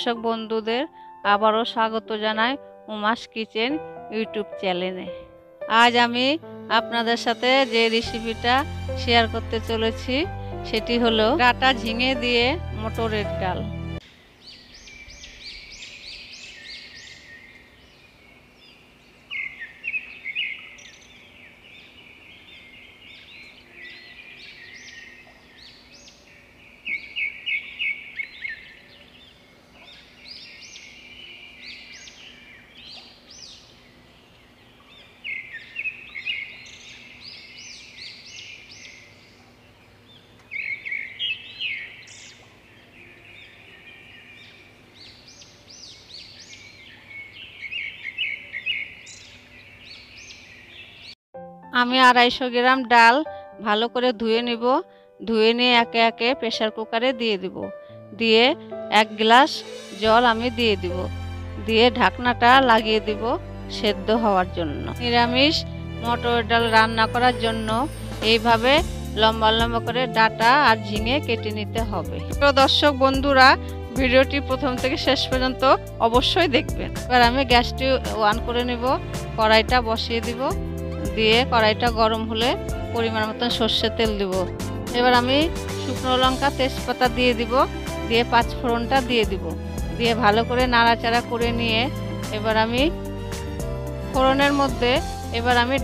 দর্শক বন্ধুদের আবারও স্বাগত জানাই উমাস কিচেন ইউটিউব চ্যানেলে। আজ আমি আপনাদের সাথে যে রেসিপিটা শেয়ার করতে চলেছি সেটি হলো ডাটা ঝিঙে দিয়ে মটরের ডাল। আমি 250 গ্রাম ডাল ভালো করে ধুয়ে নিব। ধুয়ে নিয়ে একে একে প্রেসার কুকারে দিয়ে দিব। দিয়ে 1 গ্লাস জল আমি দিয়ে দিব। দিয়ে ঢাকনাটা লাগিয়ে দিব সেদ্ধ হওয়ার জন্য। নিরামিষ মটর ডাল রান্না করার জন্য এইভাবে লম্বা লম্বা করে ডাটা আর ঝিঙে কেটে নিতে হবে। তো দর্শক বন্ধুরা, ভিডিওটি প্রথম থেকে শেষ পর্যন্ত অবশ্যই দেখবেন। এবার আমি গ্যাসটি অন করে নিব, কড়াইটা বসিয়ে দিব। দিয়ে কড়াইটা গরম হলে পরিমাণ মতন সর্ষের তেল দিব। এবার আমি শুকনো লঙ্কা তেজপাতা দিয়ে দিব। দিয়ে 5 ফোড়নটা দিয়ে দিব। দিয়ে ভালো করে নাড়াচাড়া করে নিয়ে এবার আমি ফোড়নের মধ্যে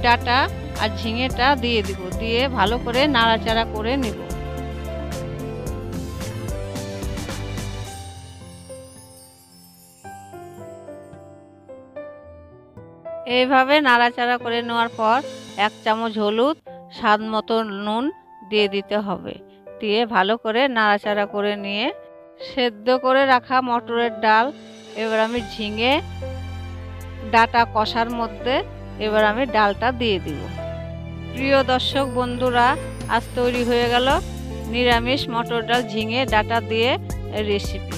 ডাটা আর ঝিঙেটা দিয়ে দিব। দিয়ে ভালো করে নাড়াচাড়া করে নিব। এইভাবে নাড়াচাড়া করে নেওয়ার পর 1 চামচ হলুদ, স্বাদ মতো নুন দিয়ে দিতে হবে। দিয়ে ভালো করে নাড়াচাড়া করে নিয়ে সেদ্ধ করে রাখা মটরের ডাল এবার আমি ঝিঙে ডাটা কষার মধ্যে এবার আমি ডালটা দিয়ে দিব। প্রিয় দর্শক বন্ধুরা, আজ তৈরি হয়ে গেল নিরামিষ মটর ডাল ঝিঙে ডাটা দিয়ে রেসিপি।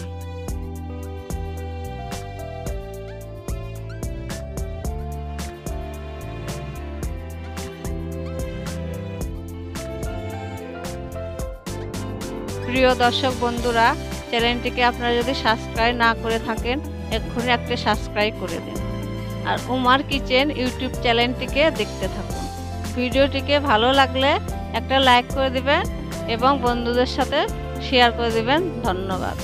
প্রিয় দর্শক বন্ধুরা, চ্যানেলটিকে আপনারা যদি সাবস্ক্রাইব না করে থাকেন এক্ষুনি একটা সাবস্ক্রাইব করে দিন। আর উমার কিচেন ইউটিউব চ্যানেলটিকে দেখতে থাকুন। ভিডিওটিকে ভালো লাগলে একটা লাইক করে দিবেন এবং বন্ধুদের সাথে শেয়ার করে দিবেন। ধন্যবাদ।